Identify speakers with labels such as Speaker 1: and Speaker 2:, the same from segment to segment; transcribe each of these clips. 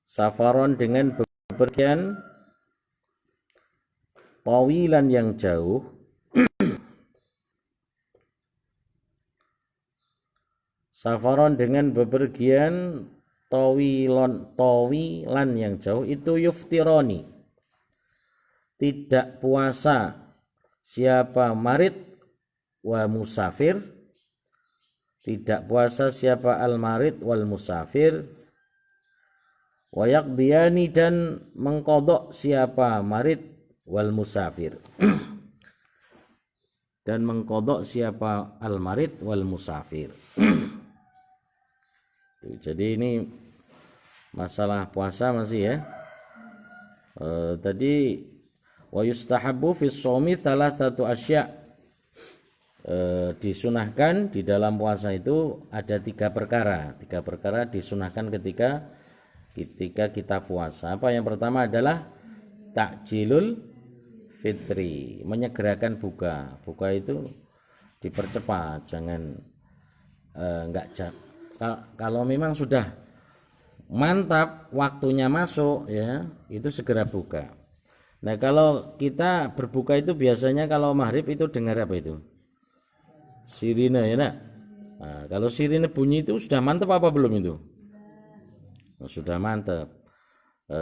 Speaker 1: safaron dengan bepergian tawilan yang jauh, safaron dengan bepergian tawilan yang jauh itu yuftironi, tidak puasa siapa marid wa musafir, tidak puasa siapa al-marid wal musafir, wa yaqdiyani dan mengkodok siapa marid wal musafir dan mengkodok siapa al-marid wal musafir. Jadi ini masalah puasa masih ya. Tadi wa yustahabbu fi shaumi thalathatu asya', disunahkan di dalam puasa itu ada tiga perkara disunahkan ketika kita puasa. Apa yang pertama adalah takjilul fitri, menyegerakan buka itu dipercepat, jangan kalau memang sudah mantap waktunya masuk ya itu segera buka. Nah kalau kita berbuka itu biasanya kalau maghrib itu dengar apa itu? Sirine ya nak. Nah, kalau sirine bunyi itu sudah mantap apa belum itu? Oh, sudah mantap.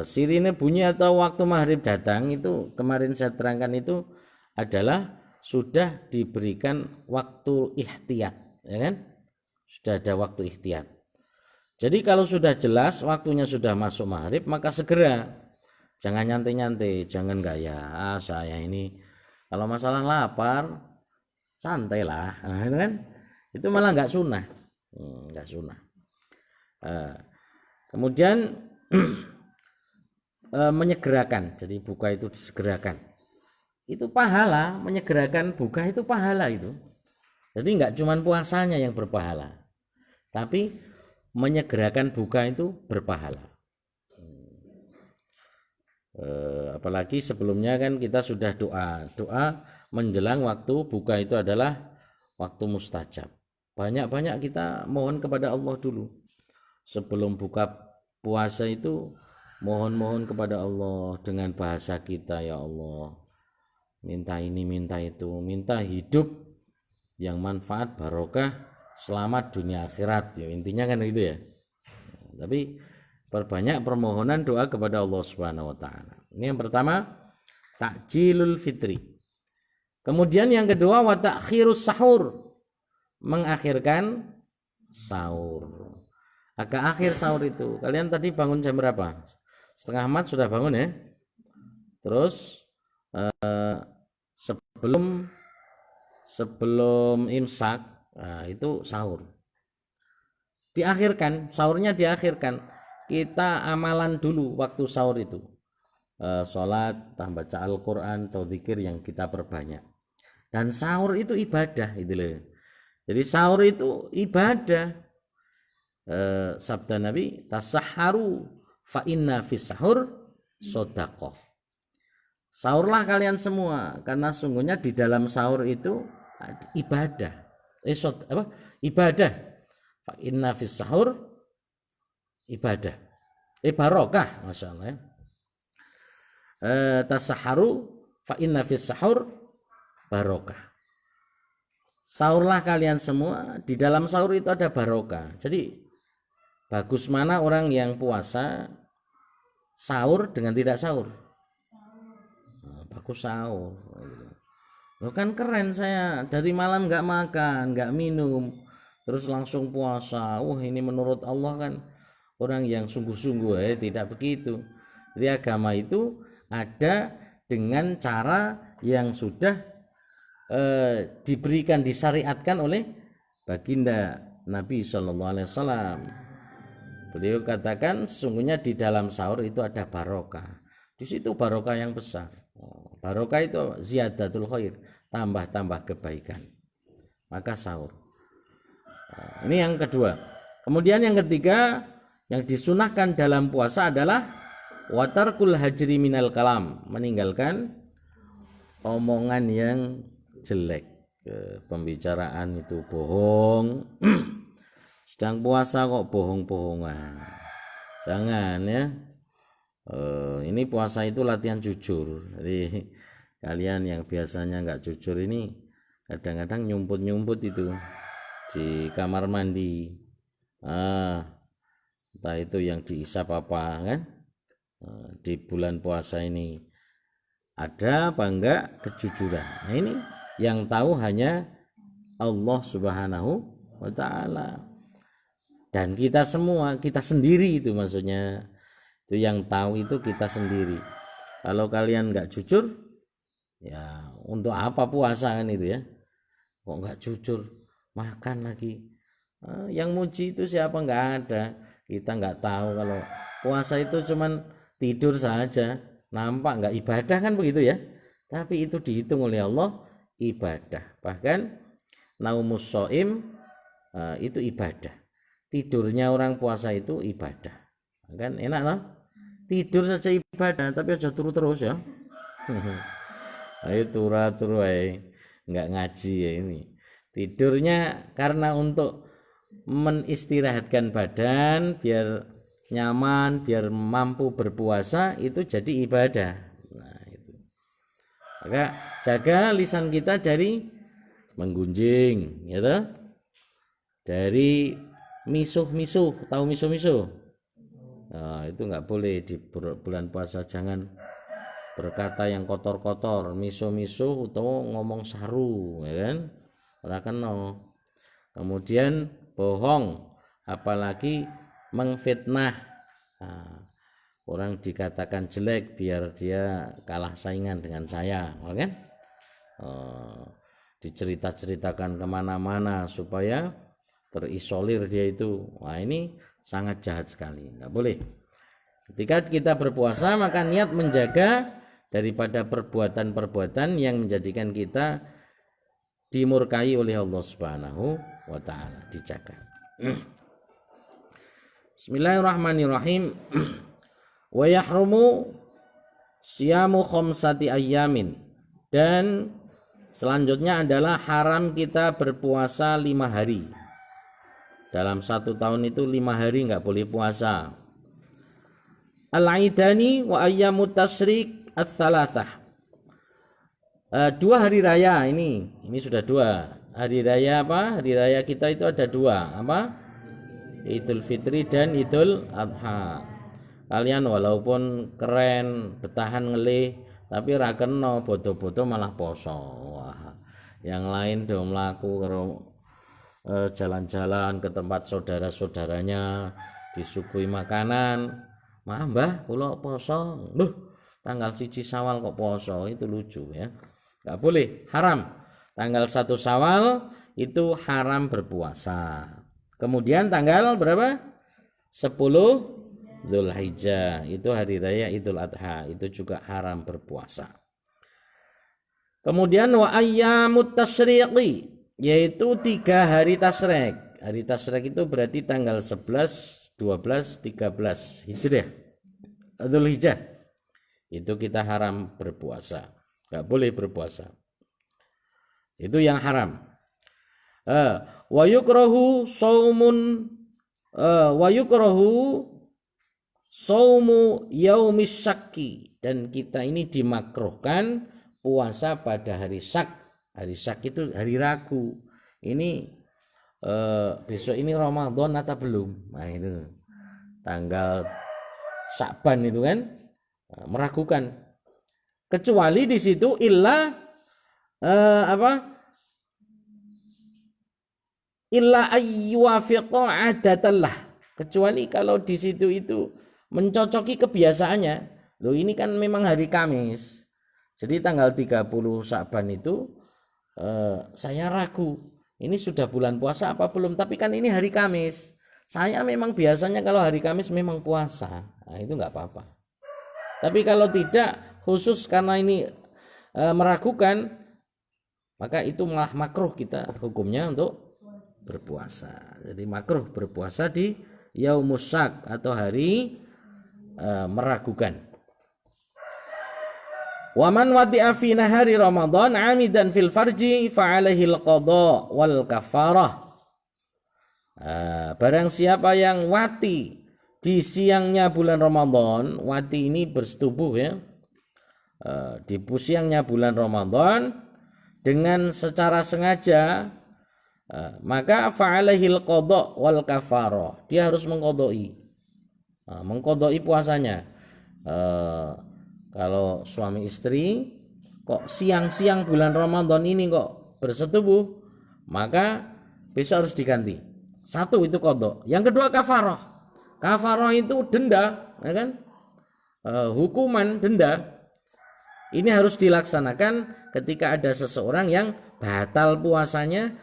Speaker 1: Sirine bunyi atau waktu maghrib datang itu kemarin saya terangkan itu adalah sudah diberikan waktu ihtiyat, ya kan? Sudah ada waktu ihtiyat. Jadi kalau sudah jelas waktunya sudah masuk maghrib maka segera, jangan nyantai-nyantai, jangan gaya saya ini kalau masalah lapar santai lah, nah, itu kan itu malah nggak sunnah, kemudian menyegerakan, jadi buka itu disegerakan, itu pahala, menyegerakan buka itu pahala itu. Jadi nggak cuman puasanya yang berpahala, tapi menyegerakan buka itu berpahala. Apalagi sebelumnya kan kita sudah doa menjelang waktu buka itu adalah waktu mustajab. Banyak-banyak kita mohon kepada Allah dulu sebelum buka puasa itu, mohon kepada Allah dengan bahasa kita, ya Allah minta ini minta itu, minta hidup yang manfaat barokah selamat dunia akhirat ya, intinya kan gitu ya. Tapi perbanyak permohonan doa kepada Allah Subhanahu wa taala. Ini yang pertama, takjilul fitri. Kemudian yang kedua, wa ta'khirus sahur, mengakhirkan sahur. Agak akhir sahur itu. Kalian tadi bangun jam berapa? 3:30 sudah bangun ya? Terus sebelum imsak, itu sahur. Diakhirkan, sahurnya diakhirkan. Kita amalan dulu waktu sahur itu, sholat, baca Al-Quran atau zikir yang kita perbanyak. Dan sahur itu ibadah itu loh. Jadi sahur itu ibadah. Sabda Nabi, tasahharu fa inna fis sahur sodaqoh. Sahurlah kalian semua karena sungguhnya di dalam sahur itu ibadah. Ibadah. Fa inna fis sahur ibadah, barokah, masya Allah ya. Tasaharu fa inna fis sahur barokah. Sahurlah kalian semua, di dalam sahur itu ada barokah. Jadi bagus mana orang yang puasa sahur dengan tidak sahur? Bagus sahur. Loh kan keren, saya dari malam nggak makan nggak minum terus langsung puasa. Ini menurut Allah kan orang yang sungguh-sungguh, tidak begitu. Jadi agama itu ada dengan cara yang sudah diberikan, disyariatkan oleh baginda Nabi SAW. Beliau katakan sesungguhnya di dalam sahur itu ada barokah. Di situ barokah yang besar. Barokah itu ziyadatul khair, tambah kebaikan. Maka sahur. Ini yang kedua. Kemudian yang ketiga, yang disunahkan dalam puasa adalah watarkul hajri minal kalam, meninggalkan omongan yang jelek, pembicaraan itu bohong, sedang puasa kok bohong-bohongan. Jangan ya. Ini puasa itu latihan jujur. Jadi kalian yang biasanya nggak jujur ini kadang-kadang nyumput-nyumput itu di kamar mandi. Entah itu yang diisap apa kan. Di bulan puasa ini ada apa enggak kejujuran. Nah ini yang tahu hanya Allah Subhanahu wa ta'ala, dan kita semua, kita sendiri itu maksudnya. Itu yang tahu itu kita sendiri. Kalau kalian enggak jujur, ya untuk apa puasa kan itu ya. Kok enggak jujur, makan lagi. Yang muji itu siapa? Enggak ada. Kita enggak tahu kalau puasa itu cuman tidur saja, nampak enggak ibadah kan begitu ya. Tapi itu dihitung oleh Allah ibadah. Bahkan naumus shaim itu ibadah. Tidurnya orang puasa itu ibadah. Kan enak lah. Tidur saja ibadah, tapi aja turu terus ya. Ayo turu enggak ngaji ya ini. Tidurnya karena untuk menistirahatkan badan biar nyaman, biar mampu berpuasa, itu jadi ibadah. Nah, itu. Maka jaga lisan kita dari menggunjing, gitu. Dari misuh-misuh, tahu misuh-misuh? Nah, itu nggak boleh di bulan puasa, jangan berkata yang kotor-kotor, misuh-misuh atau ngomong saru, ya kan? Ora kena. Kemudian bohong, apalagi mengfitnah. Nah, orang dikatakan jelek biar dia kalah saingan dengan saya, kan? Dicerita-ceritakan kemana-mana supaya terisolir dia itu. Wah, ini sangat jahat sekali, nggak boleh. Ketika kita berpuasa maka niat menjaga daripada perbuatan-perbuatan yang menjadikan kita dimurkai oleh Allah Subhanahu wa ta'ala, dijaga. Bismillahirrahmanirrahim. Wa yahrumu siyamu khamsati ayyamin, dan selanjutnya adalah haram kita berpuasa 5 hari. Dalam 1 tahun itu 5 hari nggak boleh puasa. Al-Aidani wa ayyamut tasyrik ats-tsalatsah. 2 hari raya ini sudah 2. Hari raya apa? Hari raya kita itu ada 2. Apa? Idul Fitri dan Idul Adha. Kalian walaupun keren, bertahan ngelih, tapi ra kena bodo-bodo malah poso. Wah, yang lain do mlaku karo jalan-jalan ke tempat saudara-saudaranya, disuguhi makanan. Mbah, kula poso. Loh, tanggal 1 Syawal kok poso? Itu lucu ya. Enggak boleh, haram. Tanggal 1 Syawal itu haram berpuasa. Kemudian tanggal berapa? 10 Dzulhijjah itu hari raya Idul Adha, itu juga haram berpuasa. Kemudian wa ayyamut tasyriqi, yaitu 3 hari tasyrik. Hari tasyrik itu berarti tanggal 11, 12, 13 Hijriah, Dzulhijjah. Itu kita haram berpuasa. Enggak boleh berpuasa. Itu yang haram. Wa yukrahu saumun wa yukrahu saumu yaumis syakki, dan kita ini dimakruhkan puasa pada hari syak. Hari syak itu hari ragu. Ini besok ini Ramadan atau belum? Nah itu tanggal Sya'ban itu kan meragukan. Kecuali di situ illa illa ayyuwafiqa adatallah, kecuali kalau di situ itu mencocoki kebiasaannya. Loh, ini kan memang hari Kamis, jadi tanggal 30 Sya'ban itu saya ragu ini sudah bulan puasa apa belum, tapi kan ini hari Kamis, saya memang biasanya kalau hari Kamis memang puasa. Nah, itu enggak apa-apa. Tapi kalau tidak, khusus karena ini meragukan, maka itu malah makruh kita hukumnya untuk berpuasa. Jadi makruh berpuasa di yaumus syak atau hari meragukan. Waman wati'a fi nahari Ramadan 'amidan fil farji fa 'alaihi al-qada wal kafarah. Barang siapa yang wati di siangnya bulan Ramadan, wati ini bersetubuh ya, di siangnya bulan Ramadan dengan secara sengaja, maka fa'alaihil qadha wal kafarah, dia harus mengqadai puasanya. Kalau suami istri kok siang-siang bulan Ramadan ini kok bersetubuh, maka besok harus diganti. Satu itu qadha, yang kedua kafarah. Kafarah itu denda, ya kan? Hukuman denda. Ini harus dilaksanakan ketika ada seseorang yang batal puasanya,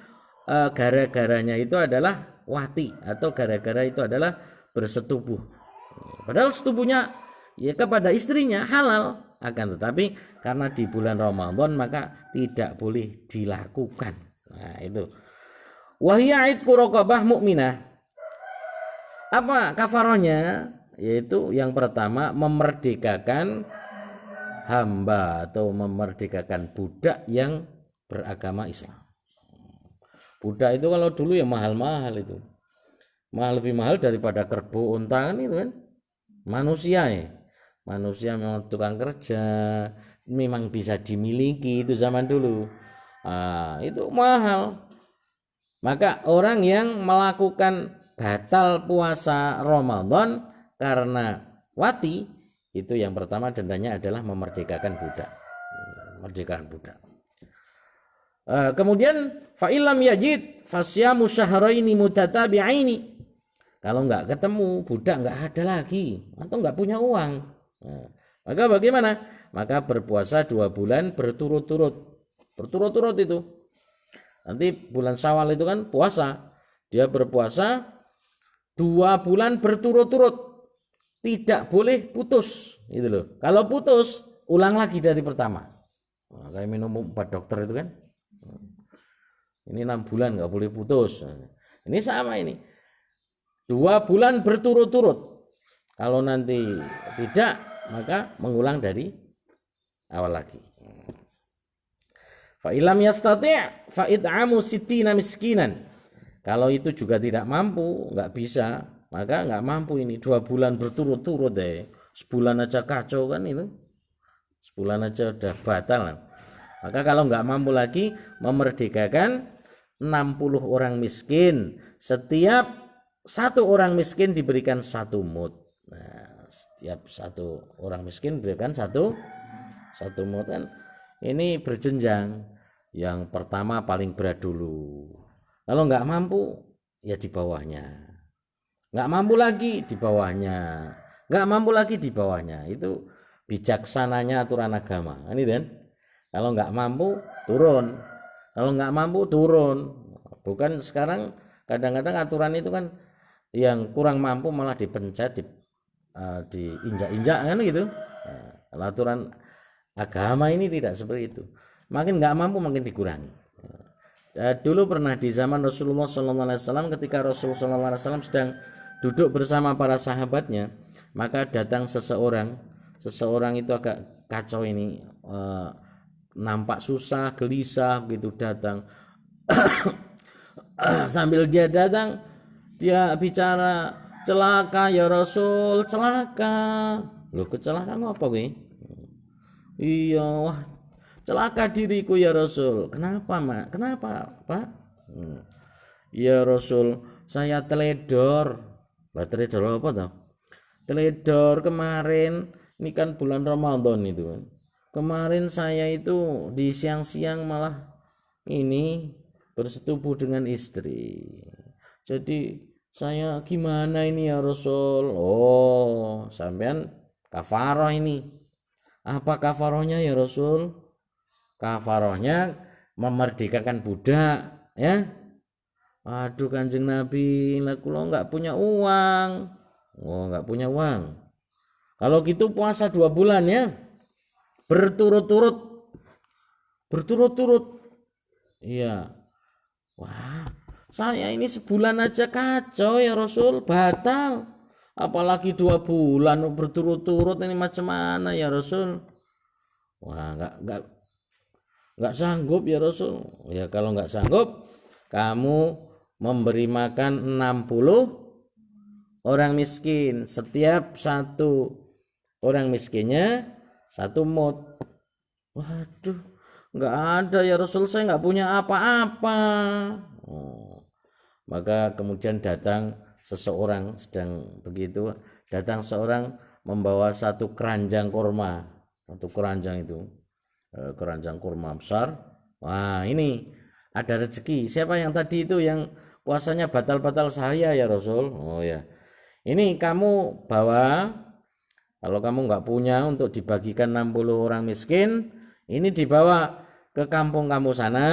Speaker 1: gara-garanya itu adalah wati atau gara-gara itu adalah bersetubuh. Padahal setubuhnya ya kepada istrinya halal, akan tetapi karena di bulan Ramadan maka tidak boleh dilakukan. Nah, itu. Wahia itqu raqabah mukminah. Apa kafarahnya? Yaitu yang pertama memerdekakan hamba atau memerdekakan budak yang beragama Islam. Budak itu kalau dulu ya mahal-mahal itu. Lebih mahal daripada kerbau, unta kan itu kan. Manusia ya. Manusia memang tukang kerja, memang bisa dimiliki itu zaman dulu. Itu mahal. Maka orang yang melakukan batal puasa Ramadan karena wati, itu yang pertama dendanya adalah memerdekakan budak. Kemudian fa'ilam yajid fasyamu syahraini mutatabi'aini. Kalau enggak ketemu budak, enggak ada lagi atau enggak punya uang, maka bagaimana? Maka berpuasa 2 bulan berturut-turut itu. Nanti bulan Syawal itu kan puasa, dia berpuasa 2 bulan berturut-turut, tidak boleh putus gitu loh. Kalau putus ulang lagi dari pertama. Kayak minum obat dokter itu kan, ini 6 bulan nggak boleh putus. Ini sama ini, 2 bulan berturut-turut. Kalau nanti tidak, maka mengulang dari awal lagi. Fa ilam yastati' fa it'amu sittina miskinan. Kalau itu juga tidak mampu, nggak bisa, maka nggak mampu ini 2 bulan berturut-turut deh. Sebulan aja kacau kan itu. Sebulan aja udah batal. Maka kalau nggak mampu lagi, memerdekakan 60 orang miskin. Setiap 1 orang miskin diberikan 1 mud. Nah, setiap 1 orang miskin diberikan 1 mud kan. Ini berjenjang. Yang pertama paling berat dulu. Kalau nggak mampu, ya di bawahnya. Nggak mampu lagi di bawahnya. Nggak mampu lagi di bawahnya. Itu bijaksananya aturan agama. Ini kan. Kalau nggak mampu turun. Kalau nggak mampu turun. Bukan sekarang kadang-kadang aturan itu kan yang kurang mampu malah dipencet, diinjak-injak kan gitu. Nah, aturan agama ini tidak seperti itu. Makin nggak mampu makin dikurangi. Dulu pernah di zaman Rasulullah SAW, ketika Rasulullah SAW sedang duduk bersama para sahabatnya, maka datang seseorang itu agak kacau ini, nampak susah, gelisah begitu datang. Sambil dia datang, dia bicara, celaka ya Rasul, celaka. Loh, kecelakaan apa gue? Iya, wah, celaka diriku ya Rasul. Kenapa, Mak? Kenapa, Pak? Ya Rasul, saya teledor. Lah teledor apa toh? Teledor kemarin, ini kan bulan Ramadan itu kan. Kemarin saya itu di siang-siang malah ini bersetubuh dengan istri. Jadi saya gimana ini ya Rasul? Oh, sampean kafarah ini. Apa kafarahnya ya Rasul? Kafarahnya memerdekakan budak, ya. Aduh Kanjeng Nabi, kula nggak punya uang. Oh, nggak punya uang. Kalau gitu puasa 2 bulan ya. Berturut-turut. Iya. Wah, saya ini sebulan aja kacau ya Rasul, batal. Apalagi 2 bulan berturut-turut, ini macam mana ya Rasul? Wah, nggak sanggup ya Rasul. Ya kalau nggak sanggup, kamu memberi makan 60 orang miskin. Setiap satu orang miskinnya 1 mud. Waduh, nggak ada ya Rasul, saya nggak punya apa-apa. Maka kemudian datang seseorang, sedang begitu, datang seorang membawa 1 keranjang kurma. 1 keranjang itu, keranjang kurma besar. Wah, ini ada rezeki. Siapa yang tadi itu yang puasanya batal-batal saya ya Rasul? Oh ya, ini kamu bawa, kalau kamu nggak punya untuk dibagikan 60 orang miskin, ini dibawa ke kampung kamu sana,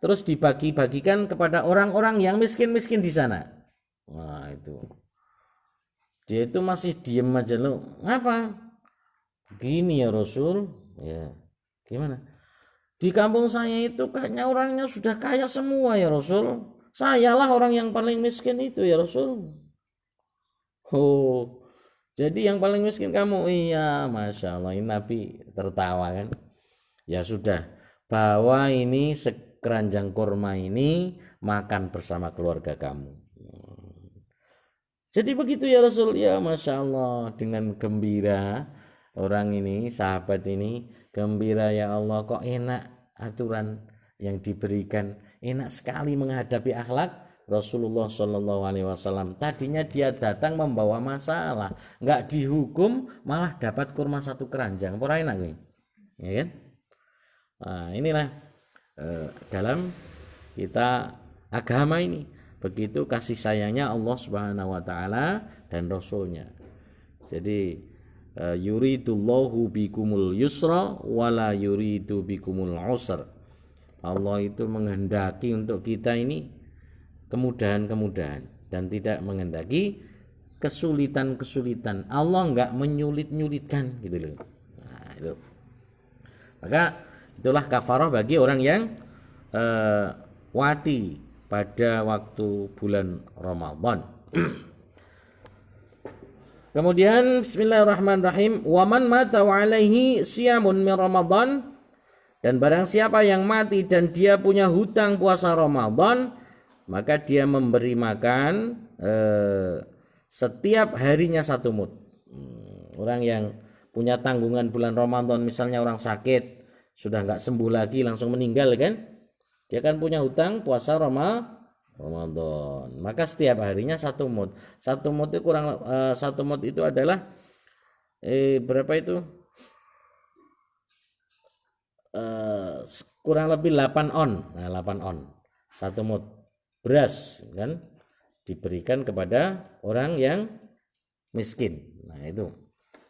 Speaker 1: terus dibagi-bagikan kepada orang-orang yang miskin-miskin di sana. Wah, itu dia itu masih diem aja loh. Ngapa? Begini ya Rasul. Ya, gimana? Di kampung saya itu kayaknya orangnya sudah kaya semua ya Rasul. Sayalah orang yang paling miskin itu ya Rasul. Oh, jadi yang paling miskin kamu? Iya, Masya Allah. Ini Nabi tertawa kan. Ya sudah, bawa ini sekeranjang kurma ini, makan bersama keluarga kamu. Jadi begitu ya Rasul. Ya Masya Allah, dengan gembira orang ini, sahabat ini gembira, ya Allah kok enak aturan yang diberikan, enak sekali menghadapi akhlak Rasulullah Shallallahu Alaihi Wasallam. Tadinya dia datang membawa masalah, nggak dihukum, malah dapat kurma 1 keranjang. Pora enak nih, ya kan? Nah, inilah dalam kita agama ini, begitu kasih sayangnya Allah Subhanahu Wa Taala dan Rasulnya. Jadi yuridullahu bikumul yusra wala yuridu bikumul usra. Allah itu menghendaki untuk kita ini kemudahan-kemudahan dan tidak menghendaki kesulitan-kesulitan. Allah enggak menyulit-nyulitkan gitu loh. Nah, itu. Maka itulah kafarah bagi orang yang wati pada waktu bulan Ramadan. Kemudian bismillahirrahmanirrahim, waman mata wa alaihi siyamun min Ramadan, dan barang siapa yang mati dan dia punya hutang puasa Ramadan, maka dia memberi makan setiap harinya 1 mud. Orang yang punya tanggungan bulan Ramadan, misalnya orang sakit sudah nggak sembuh lagi langsung meninggal kan, dia kan punya hutang puasa Ramadan, maka setiap harinya 1 mud. 1 mud itu kurang 1 mud itu adalah berapa itu? Kurang lebih 8 on. Nah, 8 on. 1 mud beras kan diberikan kepada orang yang miskin. Nah, itu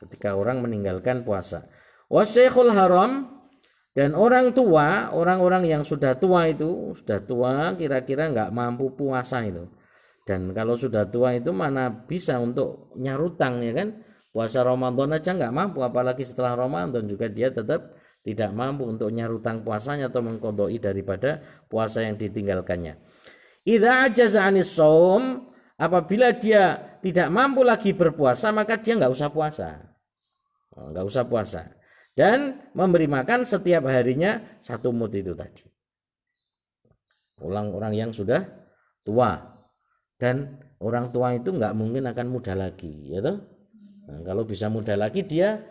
Speaker 1: ketika orang meninggalkan puasa. Wasyekhul haram, dan orang tua, orang-orang yang sudah tua itu, sudah tua kira-kira nggak mampu puasa itu. Dan kalau sudah tua itu mana bisa untuk nyarutang ya kan? Puasa Ramadan aja nggak mampu, apalagi setelah Ramadan juga dia tetap tidak mampu untuk nyarutang puasanya atau mengqadai daripada puasa yang ditinggalkannya. Idza ajaza 'anis shaum, apabila dia tidak mampu lagi berpuasa, maka dia nggak usah puasa. Nggak usah puasa. Dan memberi makan setiap harinya 1 mud itu tadi. Orang-orang yang sudah tua, dan orang tua itu nggak mungkin akan muda lagi, ya toh? Nah, kalau bisa muda lagi dia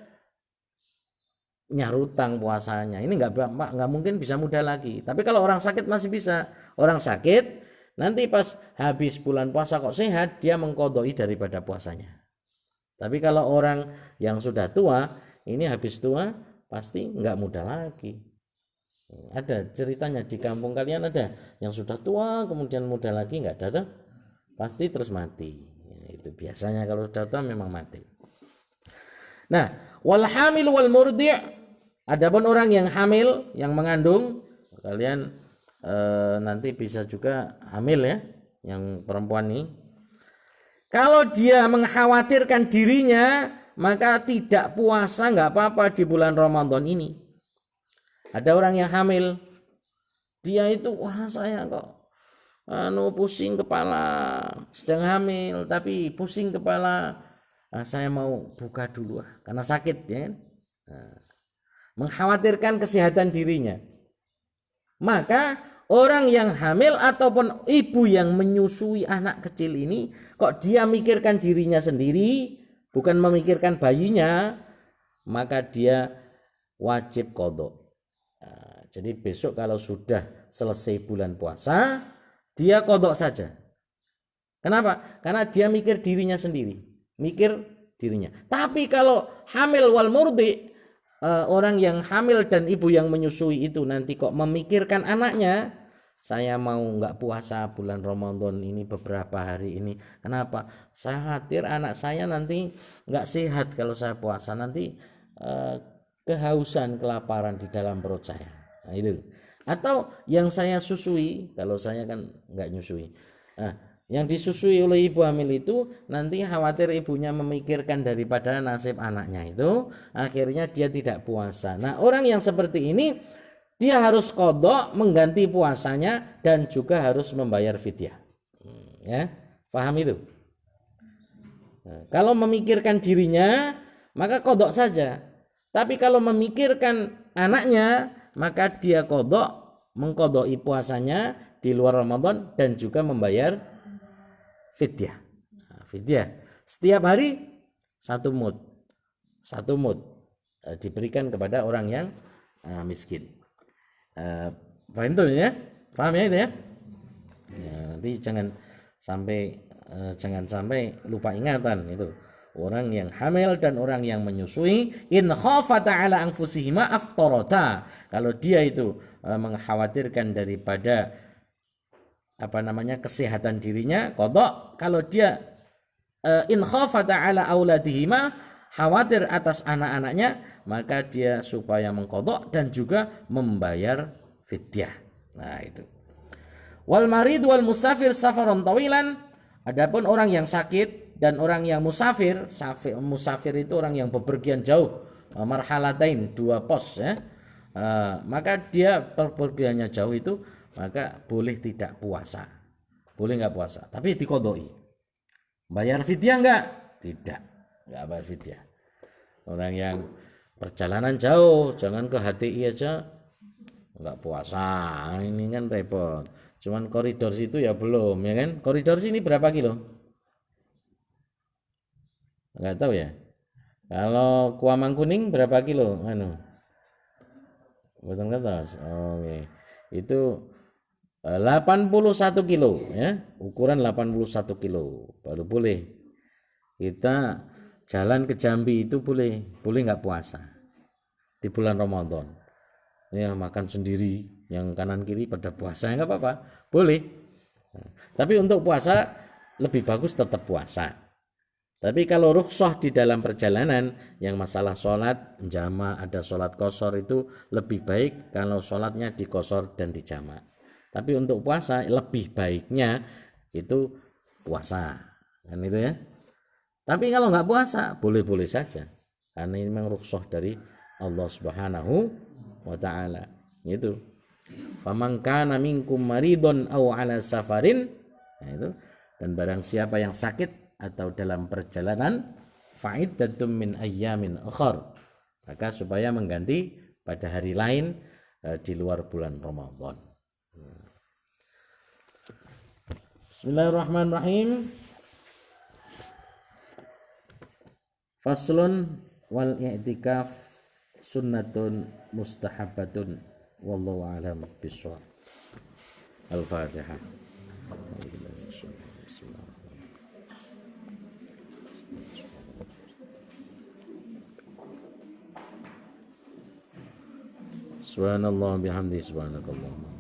Speaker 1: nyarutang puasanya. Ini nggak mungkin bisa muda lagi. Tapi kalau orang sakit masih bisa. Orang sakit nanti pas habis bulan puasa kok sehat, dia mengqadai daripada puasanya. Tapi kalau orang yang sudah tua, ini habis tua pasti nggak muda lagi. Ada ceritanya di kampung kalian, ada yang sudah tua kemudian muda lagi nggak datang, pasti terus mati. Itu biasanya kalau sudah tua memang mati. Nah, wal hamil wal murdi', adapun orang yang hamil, yang mengandung, kalian nanti bisa juga hamil ya, yang perempuan ini. Kalau dia mengkhawatirkan dirinya, maka tidak puasa nggak apa-apa di bulan Ramadan ini. Ada orang yang hamil, dia itu wah saya kok pusing kepala, sedang hamil tapi pusing kepala, saya mau buka dulu karena sakit ya kan? Mengkhawatirkan kesehatan dirinya. Maka orang yang hamil ataupun ibu yang menyusui anak kecil ini kok dia mikirkan dirinya sendiri, bukan memikirkan bayinya, maka dia wajib qadha. Nah, jadi besok kalau sudah selesai bulan puasa, dia qadha saja. Kenapa? Karena dia mikir dirinya sendiri, mikir dirinya. Tapi kalau hamil wal murdi, orang yang hamil dan ibu yang menyusui itu nanti kok memikirkan anaknya, saya mau nggak puasa bulan Ramadan ini beberapa hari ini. Kenapa? Saya khawatir anak saya nanti nggak sehat kalau saya puasa, nanti kehausan, kelaparan di dalam perut saya. Nah, itu. Atau yang saya susui, kalau saya kan nggak nyusui. Nah, yang disusui oleh ibu hamil itu nanti khawatir ibunya memikirkan daripada nasib anaknya itu, akhirnya dia tidak puasa. Nah, orang yang seperti ini dia harus qadha, mengganti puasanya, dan juga harus membayar fidyah. Ya, paham itu? Nah, kalau memikirkan dirinya maka qadha saja. Tapi kalau memikirkan anaknya maka dia qadha, mengqadha'i puasanya di luar Ramadan dan juga membayar fidyah. Nah, fidyah setiap hari satu mud diberikan kepada orang yang miskin. Paham itu ya? Paham ya itu ya? Ya, nanti jangan sampai lupa ingatan itu. Orang yang hamil dan orang yang menyusui, in khafata ala anfusihima aftarata. Kalau dia itu mengkhawatirkan daripada kesehatan dirinya, qadha. Kalau dia in khafata ala auladihima, khawatir atas anak-anaknya, maka dia supaya mengqadha dan juga membayar fidyah. Nah, itu. Wal marid wal musafir safaron tawilan. Adapun orang yang sakit dan orang yang musafir itu orang yang bepergian jauh, marhalatain, 2 pos ya. Maka dia bepergiannya jauh itu, maka boleh tidak puasa. Boleh enggak puasa, tapi diqadha'i. Bayar fidyah enggak? Tidak, enggak bayar fidyah. Orang yang perjalanan jauh, jangan ke HTI aja enggak puasa, ini kan repot. Cuman koridor situ ya belum, ya kan? Koridor sini berapa kilo? Enggak tahu ya. Kalau Kuamangkuning berapa kilo? Betul kata. Oke. Itu 81 kilo ya, ukuran 81 kilo baru boleh kita jalan ke Jambi. Itu boleh nggak puasa di bulan Ramadan ya, makan sendiri, yang kanan kiri pada puasa nggak apa-apa, boleh. Tapi untuk puasa lebih bagus tetap puasa. Tapi kalau rukhsah di dalam perjalanan, yang masalah sholat jama, ada sholat qashar, itu lebih baik kalau sholatnya diqashar dan dijama. Tapi untuk puasa lebih baiknya itu puasa, kan itu ya. Tapi kalau nggak puasa boleh-boleh saja, karena ini memang rukhsah dari Allah Subhanahu wa ta'ala. Itu faman kana minkum maridun aw ala safarin, nah itu, dan barang siapa yang sakit atau dalam perjalanan, fa'iddatum min ayyamin ukhar, maka supaya mengganti pada hari lain di luar bulan Ramadan. Bismillahirrahmanirrahim. Faslun wal i'tikaf sunnatun mustahabbatun wallahu a'lam bishawab. Al-Fatihah. Subhanallah bihamdi subhanakallahumma